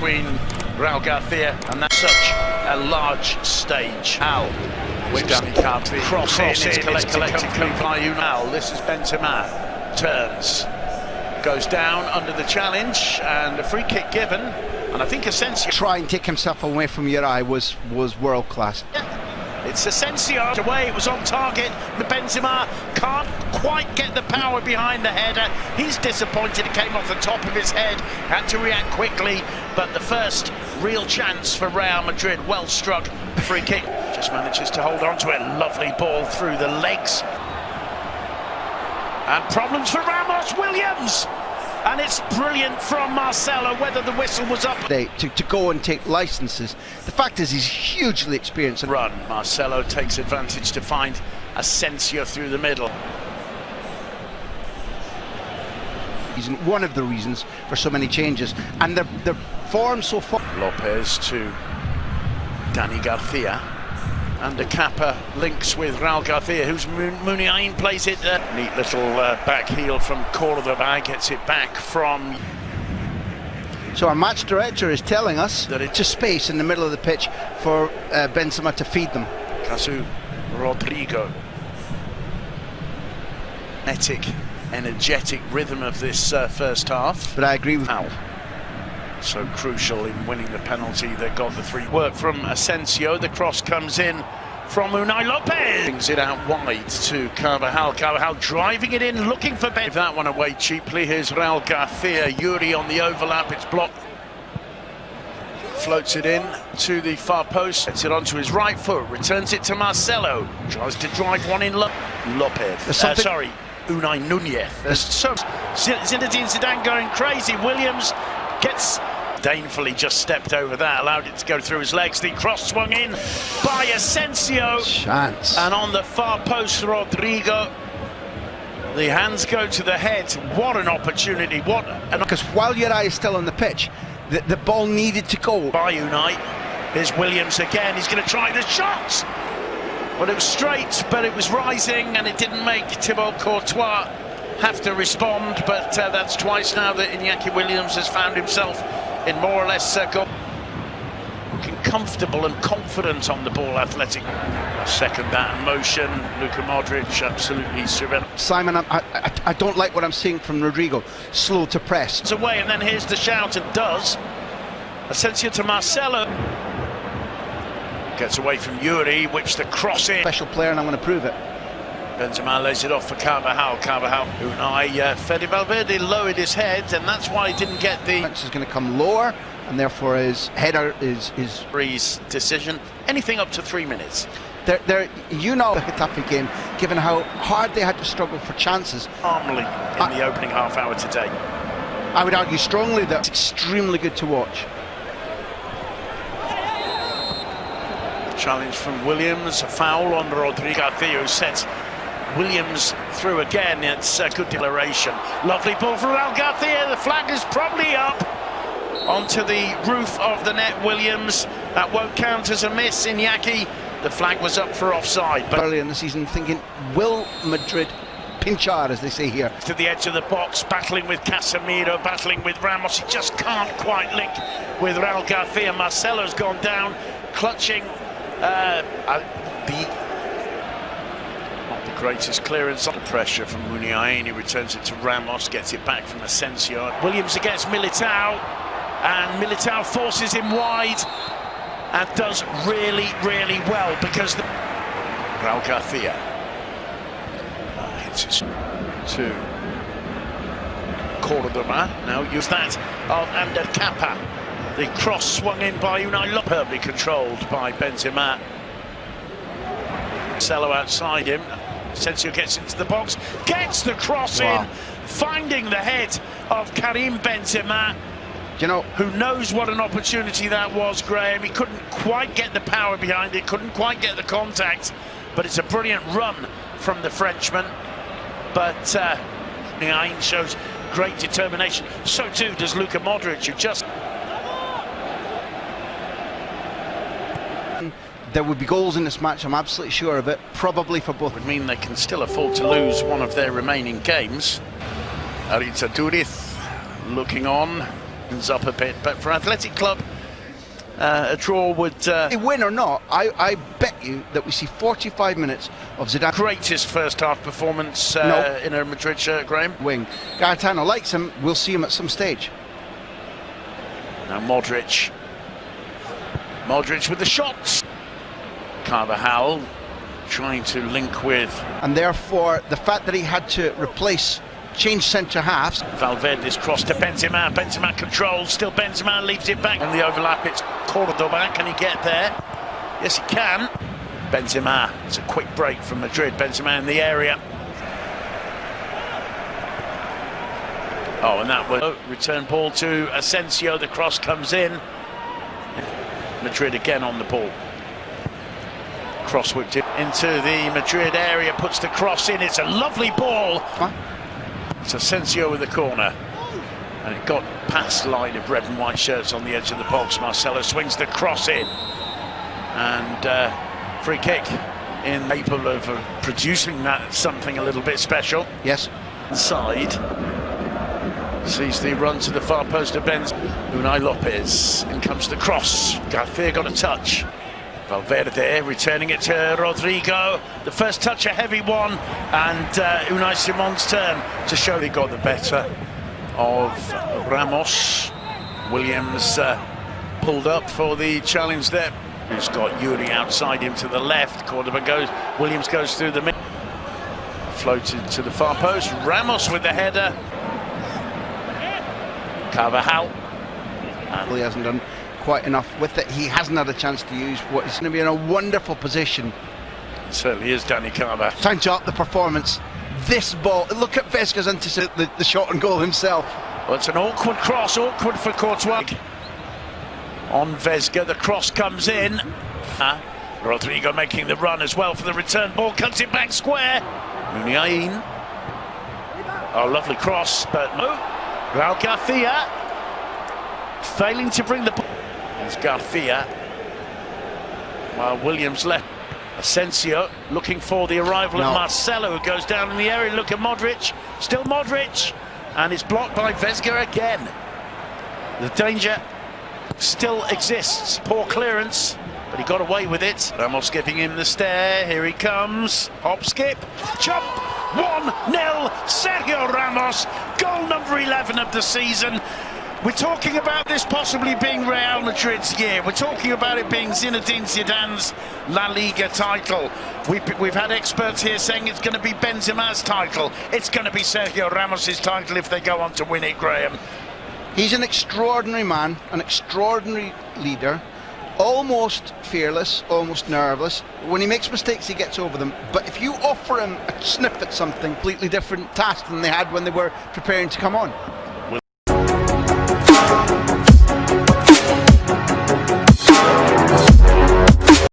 between Real and that's such a large stage. Al wins Danny Carthy. Cross in, it's collected by Reaal. This is Benzema. Turns. Goes down under the challenge and a free kick given. And I think Asensio... Try and take himself away from Real was world class. It's Asensio away, it was on target. Benzema can't quite get the power behind the header. He's disappointed, it came off the top of his head, had to react quickly, but the first real chance for Real Madrid, well struck, free kick. Just manages to hold on to it, lovely ball through the legs. And problems for Ramos, Williams! And it's brilliant from Marcelo, whether the whistle was up. To go and take licenses. The fact is he's hugely experienced. Run, Marcelo takes advantage to find Asensio through the middle. He's one of the reasons for so many changes. And the form so far. Lopez to Dani Garcia. And the Kappa links with Real Garcia, who's Muniain plays it. Neat little back heel from Cordoba, gets it back from... So our match director is telling us that it's a space in the middle of the pitch for Benzema to feed them. Casu Rodrigo. Energetic rhythm of this first half. But I agree with Al. So crucial in winning the penalty that got the free. Work from Asensio, the cross comes in from Unai Lopez. Brings it out wide to Carvajal. Carvajal driving it in, looking for Ben. That one away cheaply. Here's Real Garcia. Yuri on the overlap, it's blocked. Floats it in to the far post, gets it onto his right foot, returns it to Marcelo. Tries to drive one in Lopez. Sorry, Unai Nunez. So Zinedine Zidane going crazy. Williams gets disdainfully just stepped over that, allowed it to go through his legs. The cross swung in by Asensio. Chance. And on the far post, Rodrigo. The hands go to the head. What an opportunity. Because while Real is still on the pitch, the ball needed to go. By Unai. Here's Williams again. He's going to try the shot. Well, it was straight, but it was rising, and it didn't make Thibaut Courtois have to respond, but that's twice now that Iñaki Williams has found himself in more or less looking comfortable and confident on the ball. Athletic second that in motion. Luka Modric absolutely surreal. Simon, I don't like what I'm seeing from Rodrigo. Slow to press. It's away, and then here's the shout, and does. Asensio to Marcelo. Gets away from Yuri, whips the cross in. Special player, and I'm going to prove it. Benzema lays it off for Carvajal. Unai, Fede Valverde lowered his head, and that's why he didn't get the... Is going to come lower, and therefore his header is... Freeze decision. Anything up to 3 minutes. You know the Getafe game, given how hard they had to struggle for chances. Calmly in the opening half hour today. I would argue strongly that it's extremely good to watch. Challenge from Williams, a foul on Rodrigo, who sets Williams through again. It's a good declaration. Lovely ball for Real Garcia. The flag is probably up onto the roof of the net. Williams, that won't count as a miss. Iñaki, the flag was up for offside. But early in the season, thinking, will Madrid pinchar, as they say here? To the edge of the box, battling with Casemiro, battling with Ramos. He just can't quite link with Real Garcia. Marcelo's gone down, clutching. Not the greatest clearance. Under pressure from Muniain, he returns it to Ramos, gets it back from Asensio. Williams against Militao, and Militao forces him wide and does really, really well because Real Garcia hits it to Cordoba. Now use that of Ander Kappa. The cross swung in by Unai Lopez, superbly controlled by Benzema. Marcelo outside him. Asensio gets into the box, gets the cross in, finding the head of Karim Benzema. You know, who knows what an opportunity that was, Graham. He couldn't quite get the power behind it, couldn't quite get the contact, but it's a brilliant run from the Frenchman. But Muniain shows great determination. So too does Luka Modric, who just... There would be goals in this match, I'm absolutely sure of it, probably for both. Would mean they can still afford to lose one of their remaining games. Aritza Duriz looking on. up a bit, but for Athletic Club, a draw would... They win or not, I bet you that we see 45 minutes of Zidane. Greatest first half performance No. in a Madrid shirt, Graham. Wing. Gaetano likes him, we'll see him at some stage. Now Modric. Modric with the shots. Carvajal trying to link with... And therefore, the fact that he had to change centre halves. Valverde's cross to Benzema. Benzema controls, still Benzema leaves it back. On the overlap, it's Cordoba. Can he get there? Yes, he can. Benzema, it's a quick break from Madrid. Benzema in the area. Oh, and that was return ball to Asensio. The cross comes in. Madrid again on the ball. Cross whipped into the Madrid area, puts the cross in. It's a lovely ball. Huh? It's Asensio with the corner. And it got past the line of red and white shirts on the edge of the box. Marcelo swings the cross in. And free kick in capable of producing that something a little bit special. Yes. Inside. Sees the run to the far post of Unai Lopez. In comes the cross. Garcia got a touch. Valverde returning it to Rodrigo. The first touch, a heavy one, and Unai Simon's turn to show he got the better of Ramos. Williams pulled up for the challenge there. He's got Yuri outside him to the left. Cordoba goes, Williams goes through the middle. Floated to the far post. Ramos with the header. Carvajal. He hasn't done quite enough with it. He hasn't had a chance to use what is going to be in a wonderful position. It certainly is Danny Carver. Time to up the performance. This ball, look at Vesca's anticipated the shot and goal himself. Well, it's an awkward cross, awkward for Courtois. On Vesga, the cross comes in. Rodrigo making the run as well for the return ball, cuts it back square. Muniain. Oh, lovely cross, but no. Real Garcia failing to bring the ball. There's Garcia. While Williams left. Asensio looking for the arrival of Marcelo, who goes down in the area. Look at Modric. Still Modric. And it's blocked by Vesga again. The danger still exists. Poor clearance, but he got away with it. Ramos giving him the stare. Here he comes. Hop, skip, jump. 1-0. Sergio Ramos. Goal number 11 of the season. We're talking about this possibly being Real Madrid's year. We're talking about it being Zinedine Zidane's La Liga title. We've had experts here saying it's going to be Benzema's title. It's going to be Sergio Ramos's title if they go on to win it, Graham. He's an extraordinary man, an extraordinary leader, almost fearless, almost nerveless. When he makes mistakes, he gets over them. But if you offer him a sniff at something, completely different task than they had when they were preparing to come on.